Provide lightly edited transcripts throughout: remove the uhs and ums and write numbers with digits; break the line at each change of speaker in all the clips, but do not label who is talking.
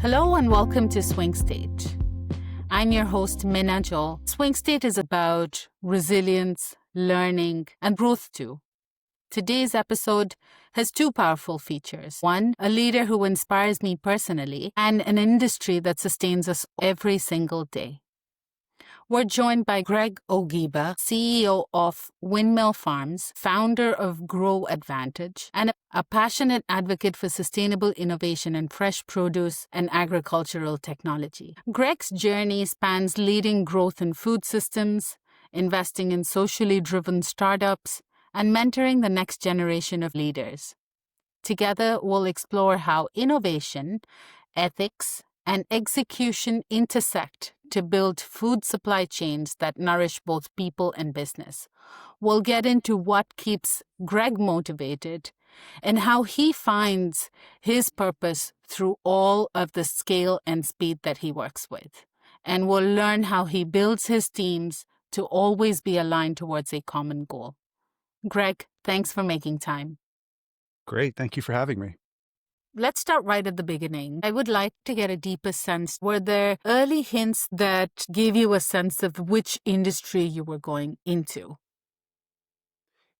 Hello and welcome to Swing State. I'm your host, Mina Johl. Swing State is about resilience, learning, and growth too. Today's episode has two powerful features. One, a leader who inspires me personally, and an industry that sustains us every single day. We're joined by Greg Ogiba, CEO of Windmill Farms, founder of Grow Advantage, and a passionate advocate for sustainable innovation in fresh produce and agricultural technology. Greg's journey spans leading growth in food systems, investing in socially driven startups, and mentoring the next generation of leaders. Together, we'll explore how innovation, ethics, and execution intersect to build food supply chains that nourish both people and business. We'll get into what keeps Greg motivated and how he finds his purpose through all of the scale and speed that he works with. And we'll learn how he builds his teams to always be aligned towards a common goal. Greg, thanks for making time.
Great. Thank you for having me.
Let's start right at the beginning. I would like to get a deeper sense. Were there early hints that gave you a sense of which industry you were going into?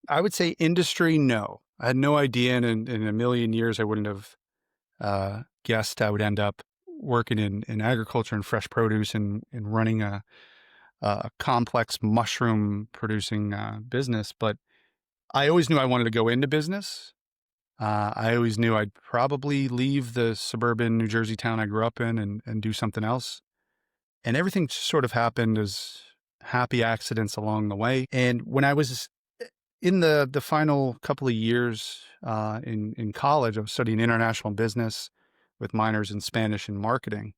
I would say industry, no. I had no idea, and in a million years, I wouldn't have guessed I would end up working in agriculture and fresh produce and running a complex mushroom producing business. But I always knew I wanted to go into business. I always knew I'd probably leave the suburban New Jersey town I grew up in and do something else. And everything just sort of happened as happy accidents along the way. And when I was in the final couple of years in college, I was studying international business with minors in Spanish and marketing.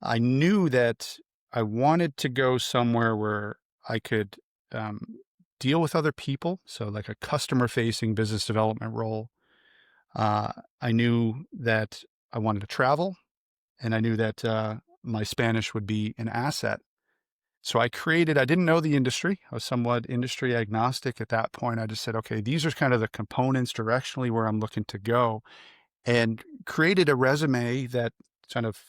I knew that I wanted to go somewhere where I could deal with other people. So like a customer-facing business development role. I knew that I wanted to travel, and I knew that my Spanish would be an asset. So I didn't know the industry. I was somewhat industry agnostic at that point. I just said, okay, these are kind of the components directionally where I'm looking to go, and created a resume that kind of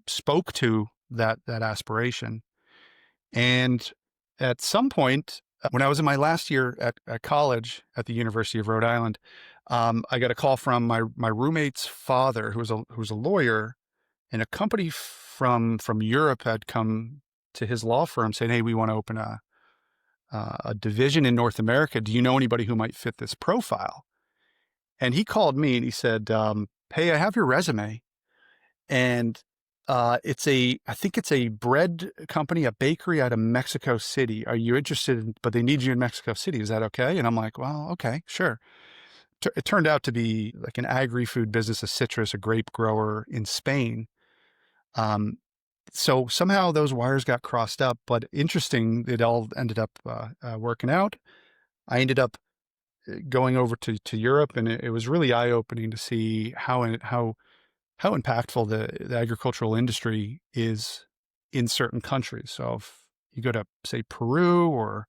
spoke to that aspiration. And at some point, when I was in my last year at college at the University of Rhode Island, I got a call from my roommate's father, who was a lawyer, and a company from Europe had come to his law firm saying, "Hey, we want to open a division in North America. Do you know anybody who might fit this profile?" And he called me and he said, "Hey, I have your resume, and I think it's a bread company, a bakery out of Mexico City. Are you interested? But they need you in Mexico City. Is that okay?" And I'm like, "Well, okay, sure." It turned out to be like an agri-food business, a citrus, a grape grower in Spain. So somehow those wires got crossed up, but interesting, it all ended up working out. I ended up going over to Europe, and it was really eye-opening to see how impactful the agricultural industry is in certain countries. So if you go to, say, Peru or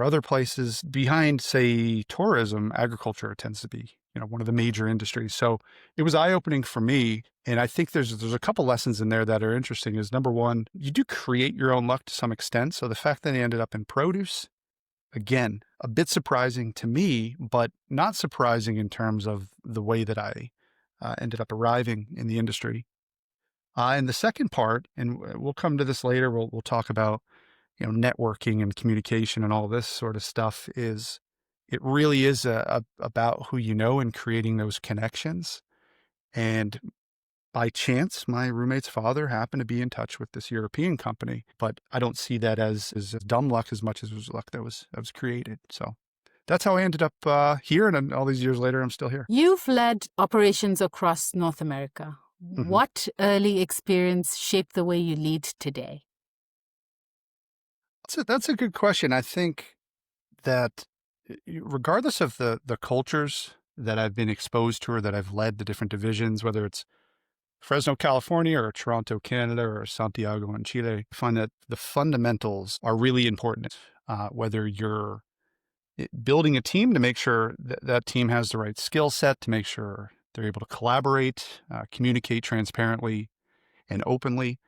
other places, behind, say, tourism, agriculture tends to be, one of the major industries. So it was eye-opening for me. And I think there's a couple lessons in there that are interesting. Is number one, you do create your own luck to some extent. So the fact that I ended up in produce, again, a bit surprising to me, but not surprising in terms of the way that I ended up arriving in the industry. And the second part, and we'll come to this later, we'll talk about, networking and communication and all this sort of stuff, it really is about who you know and creating those connections. And by chance, my roommate's father happened to be in touch with this European company, but I don't see that as dumb luck as much as it was luck that was created. So that's how I ended up here. And all these years later, I'm still here.
You've led operations across North America.
Mm-hmm.
What early experience shaped the way you lead today?
That's a good question. I think that regardless of the cultures that I've been exposed to or that I've led the different divisions, whether it's Fresno, California, or Toronto, Canada, or Santiago in Chile, I find that the fundamentals are really important, whether you're building a team to make sure that team has the right skill set, to make sure They're able to collaborate, communicate transparently and openly,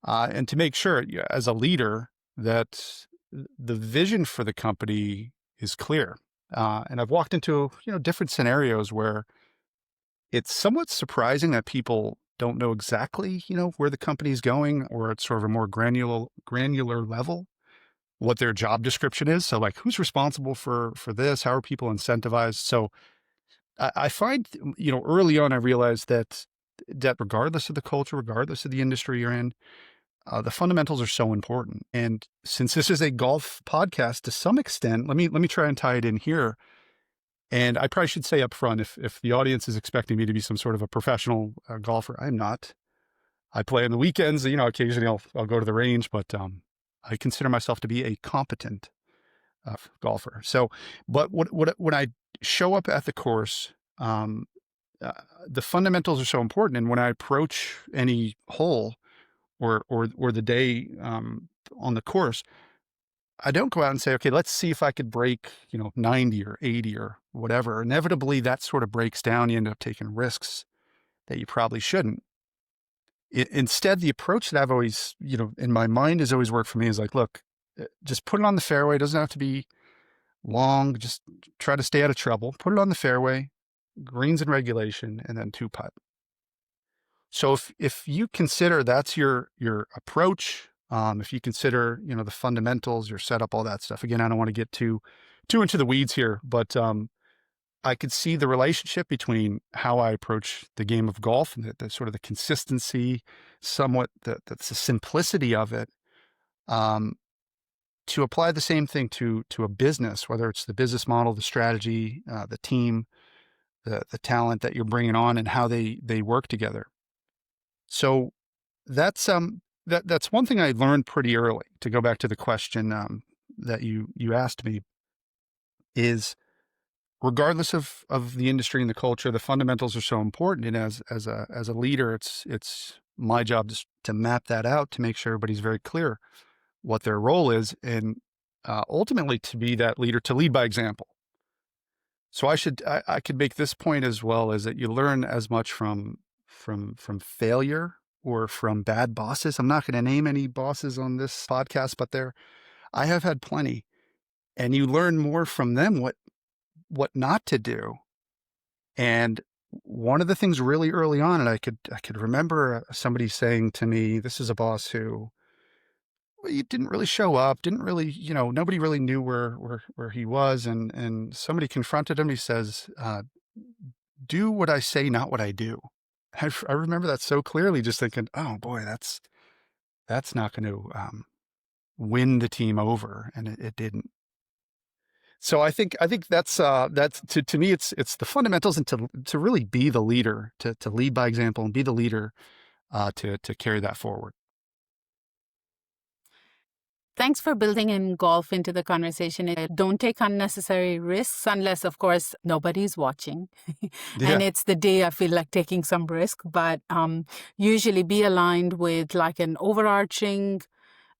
and to make sure as a leader that the vision for the company is clear. And I've walked into, different scenarios where it's somewhat surprising that people don't know exactly, where the company's going, or at sort of a more granular level, what their job description is. So like, who's responsible for this? How are people incentivized? So I find, early on, I realized that regardless of the culture, regardless of the industry you're in, the fundamentals are so important. And since this is a golf podcast to some extent, let me try and tie it in here. And I probably should say up front, if the audience is expecting me to be some sort of a professional golfer, I'm not. I play on the weekends. Occasionally I'll go to the range, but I consider myself to be a competent golfer. So, but when I show up at the course, the fundamentals are so important. And when I approach any hole or the day on the course, I don't go out and say, okay, let's see if I could break, 90 or 80 or whatever. Inevitably, that sort of breaks down. You end up taking risks that you probably shouldn't. Instead, the approach that I've always, in my mind has always worked for me is like, look, just put it on the fairway. It doesn't have to be long. Just try to stay out of trouble. Put it on the fairway, greens in regulation, and then 2-putt. So if you consider that's your approach, if you consider, the fundamentals, your setup, all that stuff. Again, I don't want to get too into the weeds here, but I could see the relationship between how I approach the game of golf and the sort of the consistency, somewhat the simplicity of it, to apply the same thing to a business, whether it's the business model, the strategy, the team, the talent that you're bringing on, and how they work together. So that's one thing I learned pretty early. To go back to the question that you asked me, is regardless of the industry and the culture, the fundamentals are so important. And as a leader, it's my job to map that out, to make sure everybody's very clear what their role is, and ultimately to be that leader, to lead by example. So I could make this point as well, is that you learn as much from failure or from bad bosses. I'm not going to name any bosses on this podcast, but I have had plenty, and you learn more from them what not to do. And one of the things really early on, and I could remember somebody saying to me, this is a boss who, well, he didn't really show up, didn't really, nobody really knew where he was. And somebody confronted him. He says, do what I say, not what I do. I remember that so clearly, just thinking, oh boy, that's not going to win the team over. And it didn't. So I think that's to me, it's the fundamentals, and to really be the leader, to lead by example and be the leader, to carry that forward.
Thanks for building in golf into the conversation. Don't take unnecessary risks unless, of course, nobody's watching. And it's the day I feel like taking some risk, but usually be aligned with like an overarching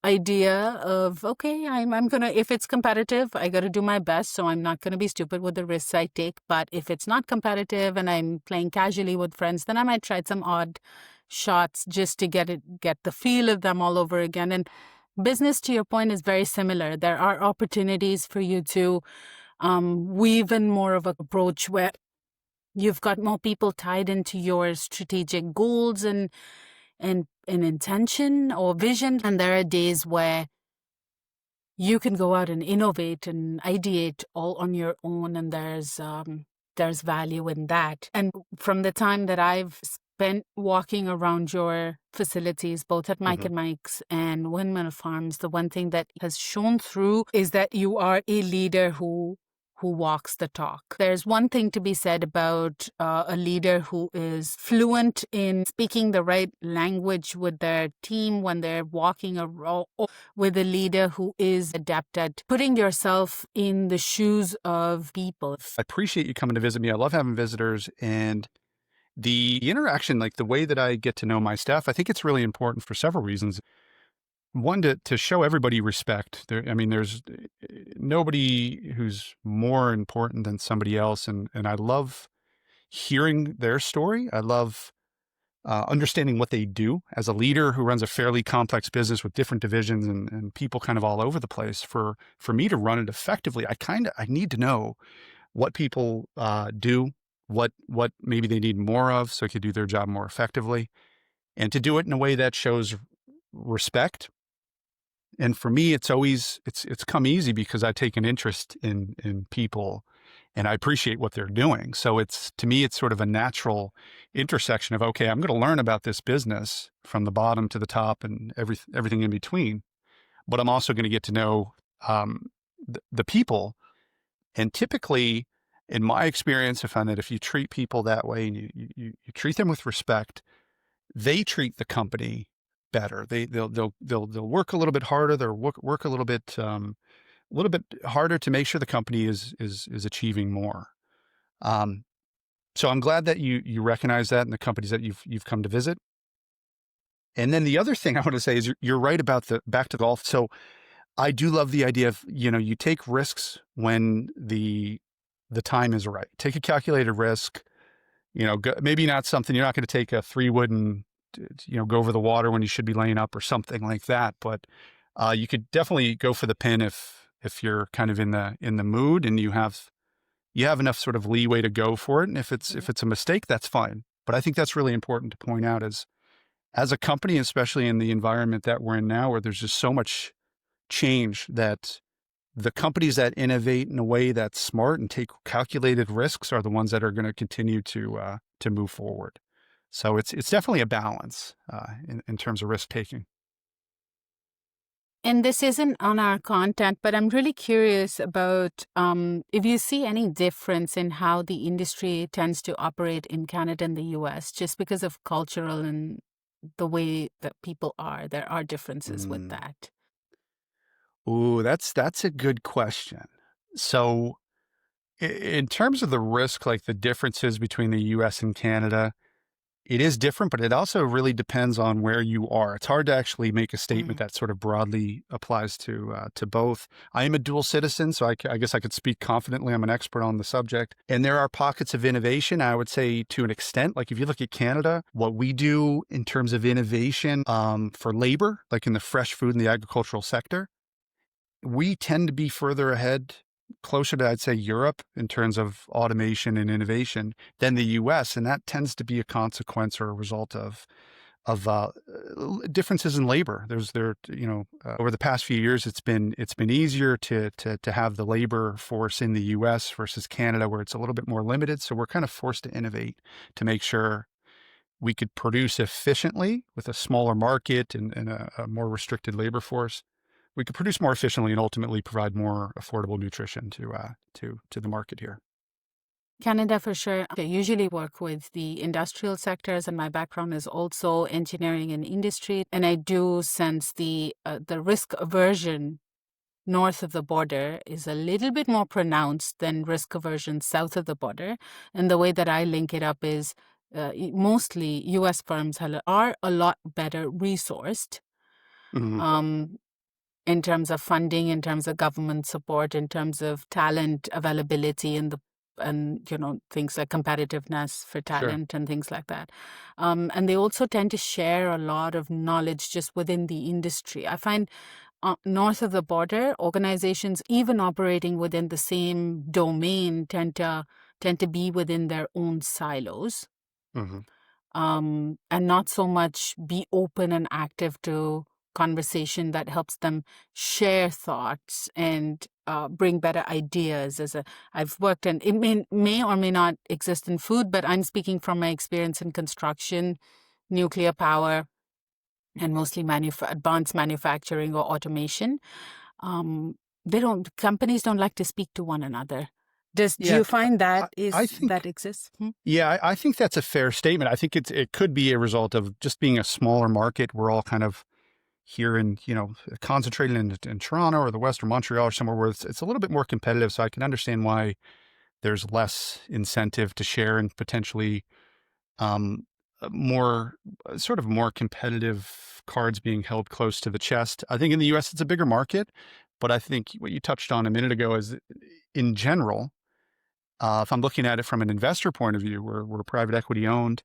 idea of, okay, I'm going to, if it's competitive, I got to do my best. So I'm not going to be stupid with the risks I take. But if it's not competitive and I'm playing casually with friends, then I might try some odd shots just to get the feel of them all over again. And business, to your point, is very similar. There are opportunities for you to weave in more of an approach where you've got more people tied into your strategic goals and intention or vision. And there are days where you can go out and innovate and ideate all on your own, and there's value in that. And from the time that I've spent walking around your facilities, both at Mike and Mike's and Windmill Farms, the one thing that has shown through is that you are a leader who walks the talk. There's one thing to be said about a leader who is fluent in speaking the right language with their team when they're walking around, or with a leader who is adept at putting yourself in the shoes of people.
I appreciate you coming to visit me. I love having visitors, and the interaction, like the way that I get to know my staff, I think it's really important for several reasons. One, to show everybody respect. There's nobody who's more important than somebody else. And I love, hearing their story. I love understanding what they do as a leader who runs a fairly complex business with different divisions and people kind of all over the place. For me to run it effectively, I need to know what people do, what maybe they need more of so they could do their job more effectively, and to do it in a way that shows respect. And for me, it's come easy because I take an interest in people and I appreciate what they're doing. So to me, it's sort of a natural intersection of, okay, I'm going to learn about this business from the bottom to the top and everything in between, but I'm also going to get to know the people. And typically, in my experience, I found that if you treat people that way and you treat them with respect, they treat the company better. They'll work a little bit harder. They'll work a little bit harder to make sure the company is achieving more. So I'm glad that you recognize that in the companies that you've come to visit. And then the other thing I want to say is you're right about back to golf. So I do love the idea of, you take risks when the time is right. Take a calculated risk. Maybe not something you're not going to take a 3-wood and go over the water when you should be laying up or something like that. But you could definitely go for the pin if you're kind of in the mood and you have enough sort of leeway to go for it. And if it's a mistake, that's fine. But I think that's really important to point out as a company, especially in the environment that we're in now, where there's just so much change, that the companies that innovate in a way that's smart and take calculated risks are the ones that are going to continue to move forward. So it's definitely a balance in terms of risk taking.
And this isn't on our content, but I'm really curious about if you see any difference in how the industry tends to operate in Canada and the US, just because of cultural and the way that people are. There are differences with that.
Ooh, that's a good question. So in terms of the risk, like the differences between the US and Canada, it is different, but it also really depends on where you are. It's hard to actually make a statement that sort of broadly applies to both. I am a dual citizen, so I guess I could speak confidently. I'm an expert on the subject. And there are pockets of innovation, I would say, to an extent. Like if you look at Canada, what we do in terms of innovation for labor, like in the fresh food and the agricultural sector, we tend to be further ahead, closer to, I'd say, Europe in terms of automation and innovation than the US. And that tends to be a consequence or a result of differences in labor. Over the past few years, it's been easier to have the labor force in the US versus Canada, where it's a little bit more limited. So we're kind of forced to innovate to make sure we could produce efficiently with a smaller market and a more restricted labor force. We could produce more efficiently and ultimately provide more affordable nutrition to the market here.
Canada, for sure. I usually work with the industrial sectors, and my background is also engineering and industry. And I do sense the risk aversion north of the border is a little bit more pronounced than risk aversion south of the border. And the way that I link it up is mostly U.S. firms are a lot better resourced.
Mm-hmm.
In terms of funding, in terms of government support, in terms of talent availability, and things like competitiveness for talent and things like that. And they also tend to share a lot of knowledge just within the industry. I find north of the border, organizations even operating within the same domain tend to be within their own silos.
Mm-hmm.
And not so much be open and active to conversation that helps them share thoughts and bring better ideas. I've worked, and it may or may not exist in food, but I'm speaking from my experience in construction, nuclear power, and mostly advanced manufacturing or automation. Companies don't like to speak to one another. Do you find that that exists?
Yeah, I think that's a fair statement. I think it could be a result of just being a smaller market. We're all kind of here in, concentrated in Toronto or the West or Montreal or somewhere where it's a little bit more competitive. So I can understand why there's less incentive to share and potentially more competitive cards being held close to the chest. I think in the US, it's a bigger market, but I think what you touched on a minute ago is in general, If I'm looking at it from an investor point of view, we're private equity owned.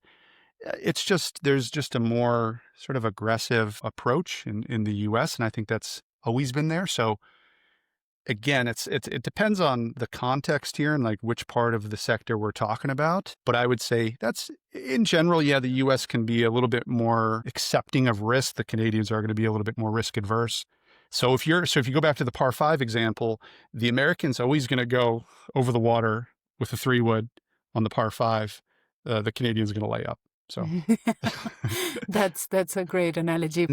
It's just there's just a more sort of aggressive approach in the U.S., and I think that's always been there. So again, it depends on the context here and like which part of the sector we're talking about. But I would say that's in general, yeah, the US can be a little bit more accepting of risk. The Canadians are going to be a little bit more risk adverse. So if you go back to the par five example, the American's always going to go over the water with a 3-wood on the par five. The Canadian's going to lay up. So
That's a great analogy.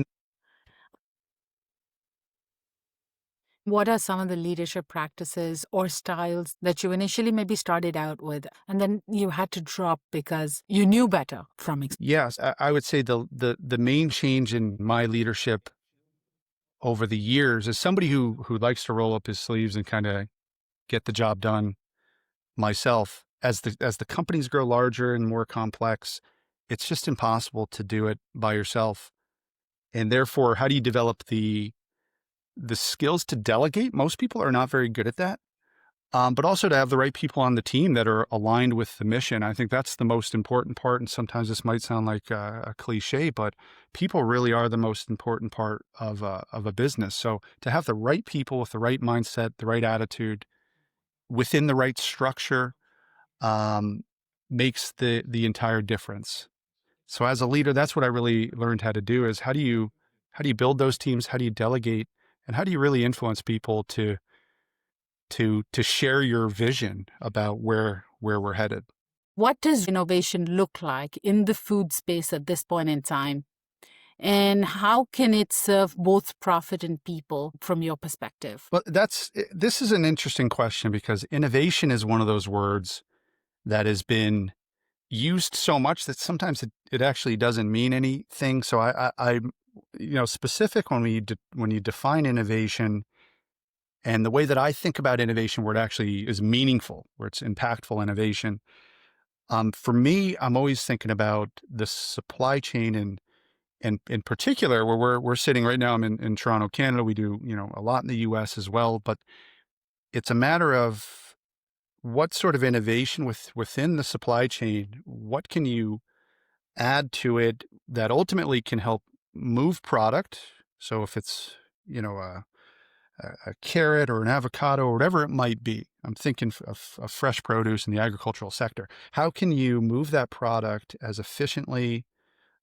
What are some of the leadership practices or styles that you initially maybe started out with and then you had to drop because you knew better from experience?
yes, I would say the main change in my leadership over the years is somebody who likes to roll up his sleeves and kind of get the job done myself. As the companies grow larger and more complex, it's just impossible to do it by yourself. And therefore, how do you develop the skills to delegate? Most people are not very good at that. But also to have the right people on the team that are aligned with the mission. I think that's the most important part. And sometimes this might sound like a cliche, but people really are the most important part of a business. So to have the right people with the right mindset, the right attitude, within the right structure, um, makes the entire difference. So as a leader, that's what I really learned how to do is how do you build those teams? How do you delegate? And how do you really influence people to share your vision about where we're headed?
What does innovation look like in the food space at this point in time? And how can it serve both profit and people from your perspective?
Well, this is an interesting question because innovation is one of those words that has been used so much that sometimes it actually doesn't mean anything. So specific when you define innovation and the way that I think about innovation, where it actually is meaningful, where it's impactful innovation. For me, I'm always thinking about the supply chain and in particular where we're sitting right now. I'm in Toronto, Canada. We do, a lot in the US as well, but it's a matter of what sort of innovation within the supply chain, what can you add to it that ultimately can help move product. So if it's, a carrot or an avocado or whatever it might be, I'm thinking of fresh produce in the agricultural sector. How can you move that product as efficiently,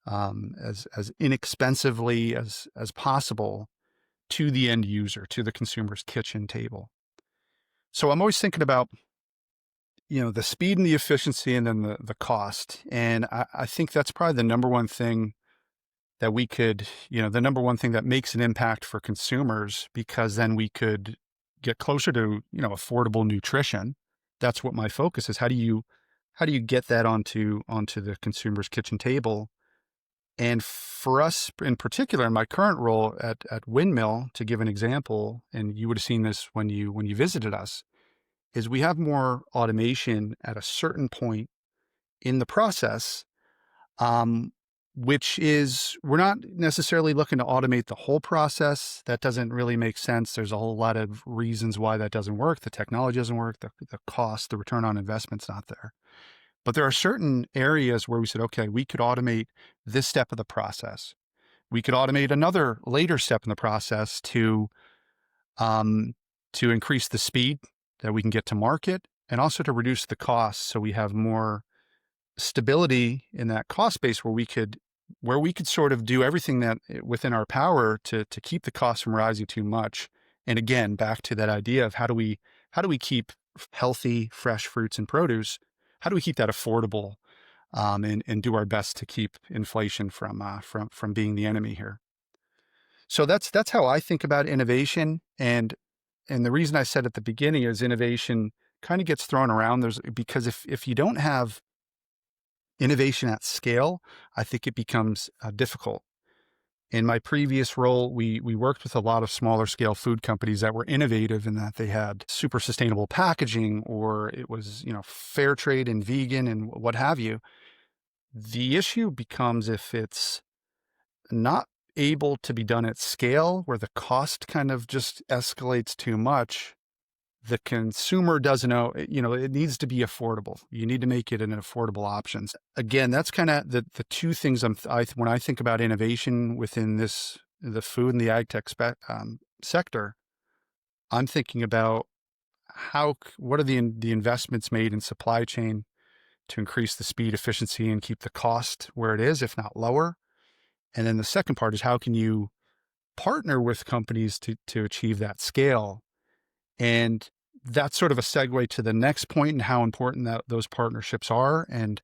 as inexpensively as possible to the end user, to the consumer's kitchen table? So I'm always thinking about, the speed and the efficiency and then the cost. And I think that's probably the number one thing that we could, the number one thing that makes an impact for consumers, because then we could get closer to, affordable nutrition. That's what my focus is. How do you get that onto the consumer's kitchen table? And for us in particular, in my current role at Windmill, to give an example, and you would have seen this when you visited us, is we have more automation at a certain point in the process, um, which is we're not necessarily looking to automate the whole process. That doesn't really make sense. There's a whole lot of reasons why that doesn't work. The technology doesn't work. The cost, the return on investment's not there. But there are certain areas where we said, okay, we could automate this step of the process. We could automate another later step in the process to increase the speed that we can get to market and also to reduce the costs. So we have more stability in that cost base where we could sort of do everything that within our power to keep the costs from rising too much. And again, back to that idea of how do we keep healthy, fresh fruits and produce? How do we keep that affordable, and do our best to keep inflation from being the enemy here? So that's how I think about innovation. And the reason I said at the beginning is innovation kind of gets thrown around. Because if you don't have innovation at scale, I think it becomes difficult. In my previous role, we worked with a lot of smaller scale food companies that were innovative in that they had super sustainable packaging, or it was, fair trade and vegan and what have you. The issue becomes if it's not able to be done at scale, where the cost kind of just escalates too much, the consumer doesn't know, it needs to be affordable. You need to make it an affordable option. Again, that's kind of the two things when I think about innovation within the food and the ag tech sector, I'm thinking about what are the investments made in supply chain to increase the speed, efficiency, and keep the cost where it is, if not lower. And then the second part is how can you partner with companies to achieve that scale? And that's sort of a segue to the next point and how important those partnerships are. And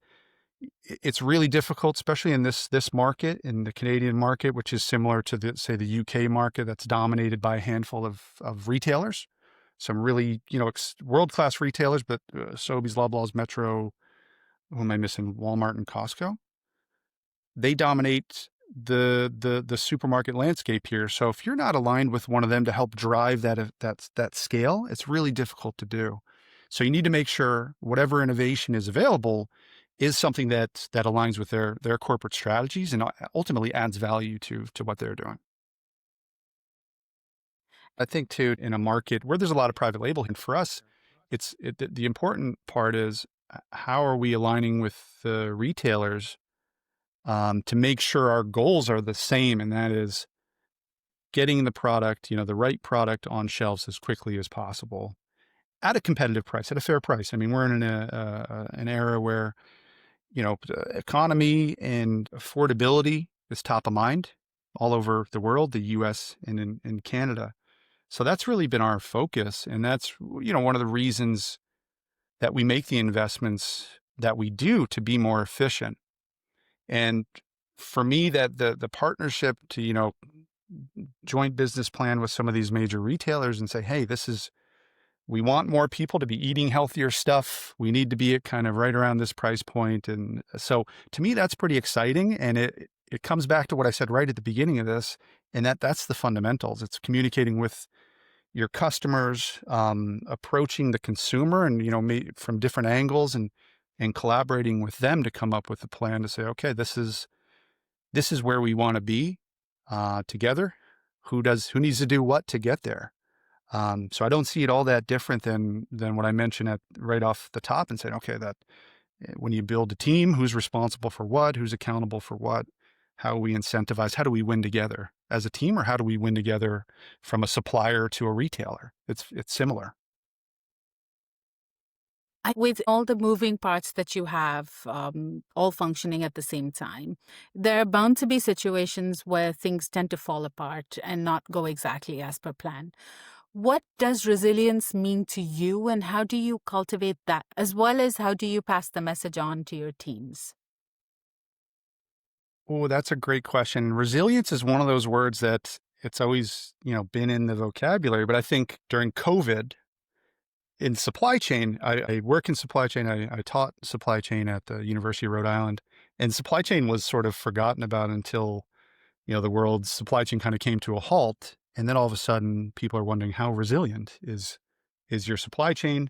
it's really difficult, especially in this market, in the Canadian market, which is similar to the UK market that's dominated by a handful of retailers. Some really, world-class retailers, but Sobeys, Loblaws, Metro, who am I missing? Walmart and Costco. They dominate the supermarket landscape here. So if you're not aligned with one of them to help drive that scale, it's really difficult to do. So you need to make sure whatever innovation is available is something that aligns with their corporate strategies and ultimately adds value to what they're doing. I think too, in a market where there's a lot of private label, and for us, the important part is how are we aligning with the retailers to make sure our goals are the same, and that is getting the product, the right product on shelves as quickly as possible at a competitive price, at a fair price. I mean, we're in an era where, economy and affordability is top of mind all over the world, the US and in Canada. So that's really been our focus. And that's, one of the reasons that we make the investments that we do to be more efficient. And for me, that the partnership to, joint business plan with some of these major retailers and say, hey, we want more people to be eating healthier stuff. We need to be at kind of right around this price point. And so to me, that's pretty exciting. And it comes back to what I said right at the beginning of this, and that's the fundamentals. It's communicating with your customers, approaching the consumer and, from different angles and collaborating with them to come up with a plan to say, okay, this is where we want to be together. Who needs to do what to get there? So I don't see it all that different than what I mentioned right off the top and saying, okay, that when you build a team, who's responsible for what, who's accountable for what, how we incentivize, how do we win together as a team, or how do we win together from a supplier to a retailer? It's similar.
With all the moving parts that you have, all functioning at the same time, there are bound to be situations where things tend to fall apart and not go exactly as per plan. What does resilience mean to you, and how do you cultivate that, as well as how do you pass the message on to your teams?
Oh, that's a great question. Resilience is one of those words that it's always, been in the vocabulary, but I think during COVID, in supply chain, I work in supply chain. I taught supply chain at the University of Rhode Island, and supply chain was sort of forgotten about until, the world's supply chain kind of came to a halt. And then all of a sudden people are wondering how resilient is your supply chain.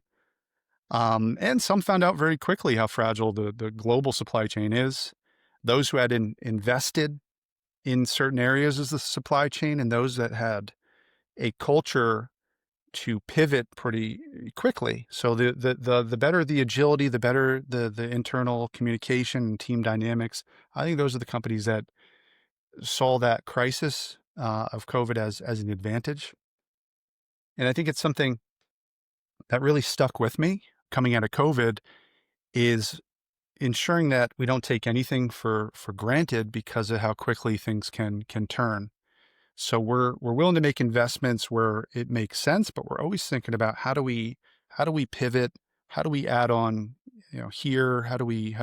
And some found out very quickly how fragile the global supply chain is. Those who had invested in certain areas of the supply chain and those that had a culture to pivot pretty quickly. So the better the agility, the better the internal communication and team dynamics. I think those are the companies that saw that crisis of COVID as an advantage. And I think it's something that really stuck with me coming out of COVID is ensuring that we don't take anything for granted because of how quickly things can turn. So we're willing to make investments where it makes sense, but we're always thinking about how do we pivot, how do we add on, here, how do we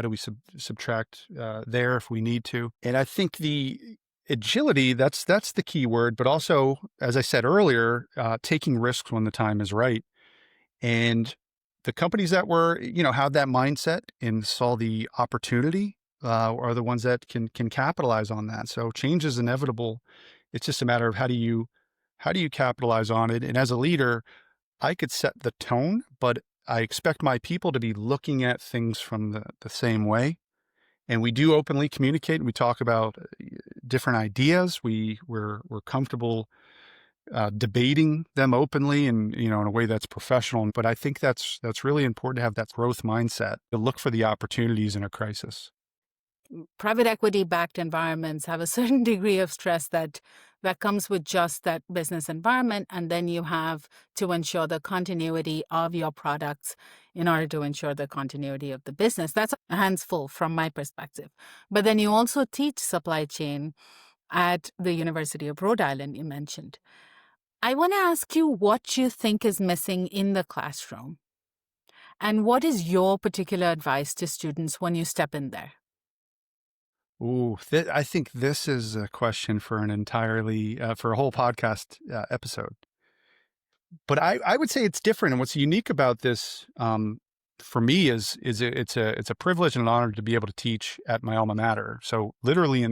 subtract there if we need to. And I think the agility, that's the key word, but also, as I said earlier, taking risks when the time is right. And the companies that were, had that mindset and saw the opportunity are the ones that can capitalize on that. So change is inevitable. It's just a matter of how do you capitalize on it. And as a leader, I could set the tone, but I expect my people to be looking at things from the same way. And we do openly communicate. We talk about different ideas. We're comfortable debating them openly and, in a way that's professional. But I think that's really important to have that growth mindset to look for the opportunities in a crisis.
Private equity backed environments have a certain degree of stress that comes with just that business environment, and then you have to ensure the continuity of your products in order to ensure the continuity of the business. That's hands full from my perspective. But then you also teach supply chain at the University of Rhode Island, you mentioned. I want to ask you what you think is missing in the classroom, and what is your particular advice to students when you step in there?
Ooh, I think this is a question for an entirely for a whole podcast episode. But I would say it's different, and what's unique about this for me is it's a privilege and an honor to be able to teach at my alma mater. So literally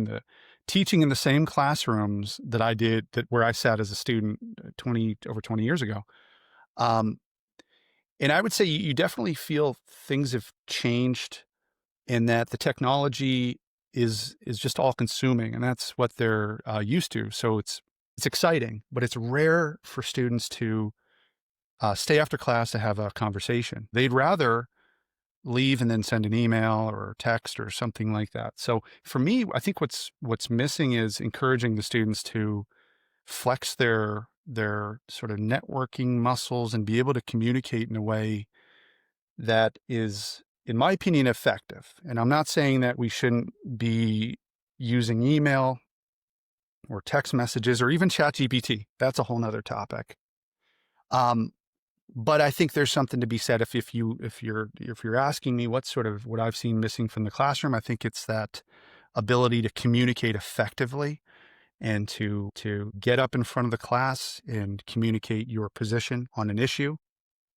teaching in the same classrooms that I did where I sat as a student over 20 years ago. Um, and I would say you definitely feel things have changed in that the technology is just all consuming, and that's what they're used to. So it's exciting, but it's rare for students to stay after class to have a conversation. They'd rather leave and then send an email or text or something like that. So for me, I think what's missing is encouraging the students to flex their sort of networking muscles and be able to communicate in a way that is, in my opinion, effective. And I'm not saying that we shouldn't be using email or text messages or even ChatGPT. That's a whole nother topic. But I think there's something to be said if you're asking me what I've seen missing from the classroom. I think it's that ability to communicate effectively and to get up in front of the class and communicate your position on an issue.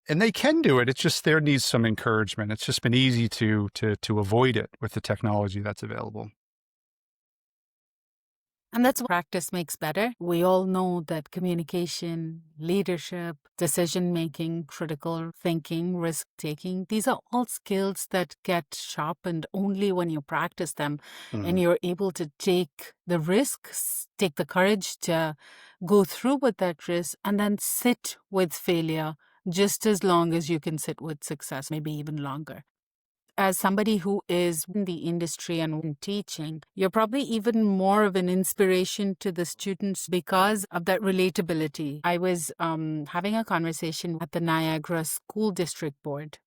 And they can do it. It's just there needs some encouragement. It's just been easy to avoid it with the technology that's available.
And that's what practice makes better. We all know that communication, leadership, decision making, critical thinking, risk taking, these are all skills that get sharpened only when you practice them and you're able to take the risks, take the courage to go through with that risk, and then sit with failure just as long as you can sit with success, maybe even longer. As somebody who is in the industry and in teaching, you're probably even more of an inspiration to the students because of that relatability. I was having a conversation at the Niagara School District Board,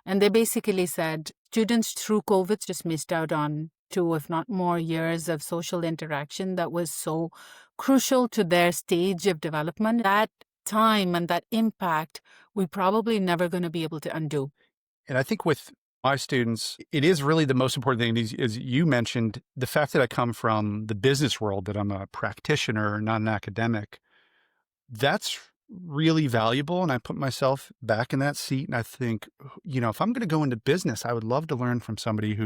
and they basically said students through COVID just missed out on 2, if not more, years of social interaction that was so crucial to their stage of development. That time and that impact, we're probably never going to be able to undo.
And I think with my students, it is really the most important thing is you mentioned the fact that I come from the business world, that I'm a practitioner, not an academic. That's really valuable. And I put myself back in that seat. And I think, if I'm going to go into business, I would love to learn from somebody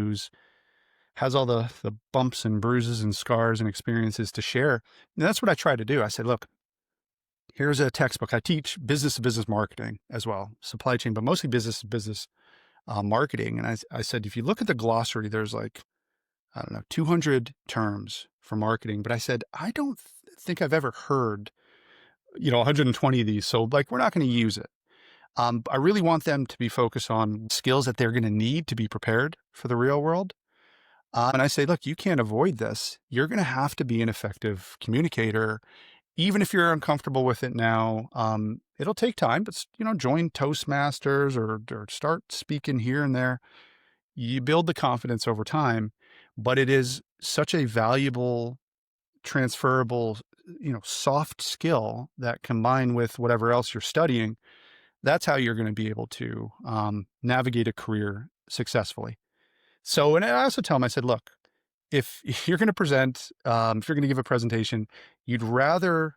has all the bumps and bruises and scars and experiences to share. And that's what I try to do. I said, look, here's a textbook. I teach business to business marketing as well, supply chain, but mostly business to business marketing. And I said, if you look at the glossary, there's 200 terms for marketing. But I said, I don't think I've ever heard, 120 of these. So we're not going to use it. I really want them to be focused on skills that they're going to need to be prepared for the real world. And I say, look, you can't avoid this. You're going to have to be an effective communicator. Even if you're uncomfortable with it now, it'll take time, but, join Toastmasters or start speaking here and there. You build the confidence over time, but it is such a valuable, transferable, soft skill that combined with whatever else you're studying, that's how you're going to be able to navigate a career successfully. So, and I also tell them, I said, look, if you're going to present, if you're going to give a presentation, you'd rather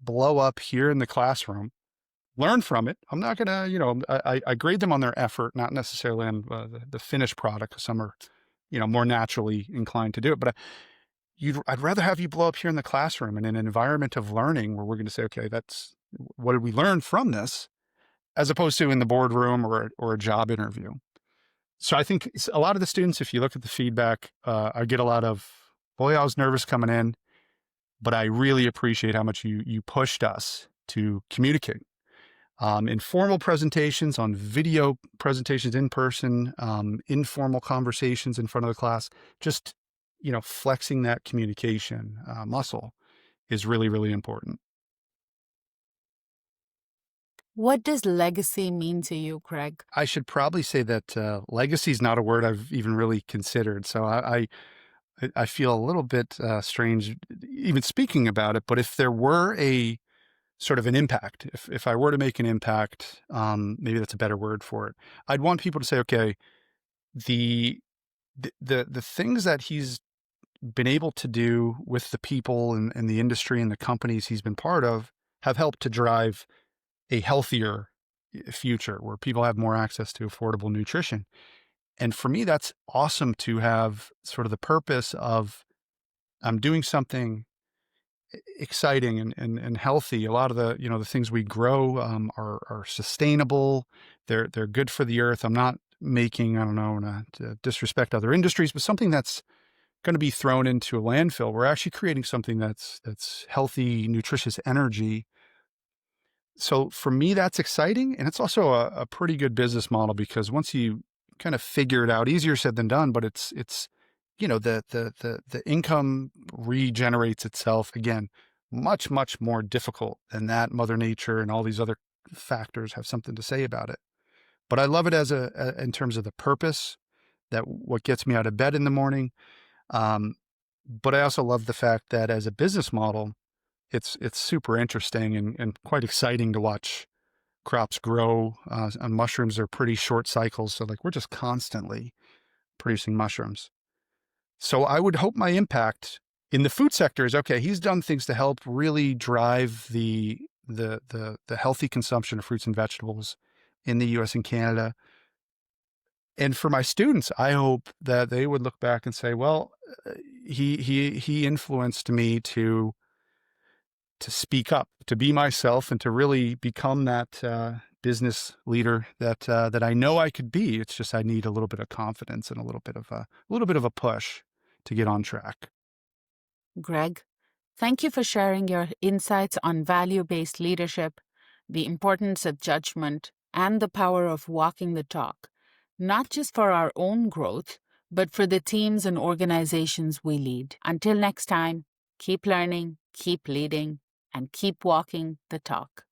blow up here in the classroom, learn from it. I'm not going to, I grade them on their effort, not necessarily on the finished product. Some are, more naturally inclined to do it. But I'd rather have you blow up here in the classroom in an environment of learning where we're going to say, okay, what did we learn from this, as opposed to in the boardroom or a job interview. So I think a lot of the students, if you look at the feedback, I get a lot of, boy, I was nervous coming in. but I really appreciate how much you pushed us to communicate. Informal presentations, on video presentations, in person, informal conversations in front of the class, just, flexing that communication muscle is really, really important.
What does legacy mean to you, Craig?
I should probably say that legacy is not a word I've even really considered. So I feel a little bit strange even speaking about it. But if there were a sort of an impact, if I were to make an impact, maybe that's a better word for it. I'd want people to say, okay, the the things that he's been able to do with the people and the industry and the companies he's been part of have helped to drive a healthier future where people have more access to affordable nutrition. And for me, that's awesome to have sort of the purpose of I'm doing something exciting and healthy. A lot of the things we grow are sustainable. They're good for the earth. I'm not making, I don't know, not to disrespect other industries, but something that's going to be thrown into a landfill. We're actually creating something that's healthy, nutritious energy. So for me, that's exciting. And it's also a pretty good business model because once you kind of figure it out, easier said than done, but it's, the income regenerates itself again, much, much more difficult than that. Mother Nature and all these other factors have something to say about it. But I love it in terms of the purpose, that what gets me out of bed in the morning. But I also love the fact that as a business model, it's super interesting and quite exciting to watch crops grow. And mushrooms are pretty short cycles, so like we're just constantly producing mushrooms. So I would hope my impact in the food sector is okay. He's done things to help really drive the healthy consumption of fruits and vegetables in the U.S. and Canada. And for my students, I hope that they would look back and say, well, he influenced me to speak up, to be myself, and to really become that business leader that I know I could be. It's just I need a little bit of confidence and a little bit of a push to get on track.
Greg, thank you for sharing your insights on value-based leadership, the importance of judgment, and the power of walking the talk, not just for our own growth, but for the teams and organizations we lead. Until next time, keep learning, keep leading, and keep walking the talk.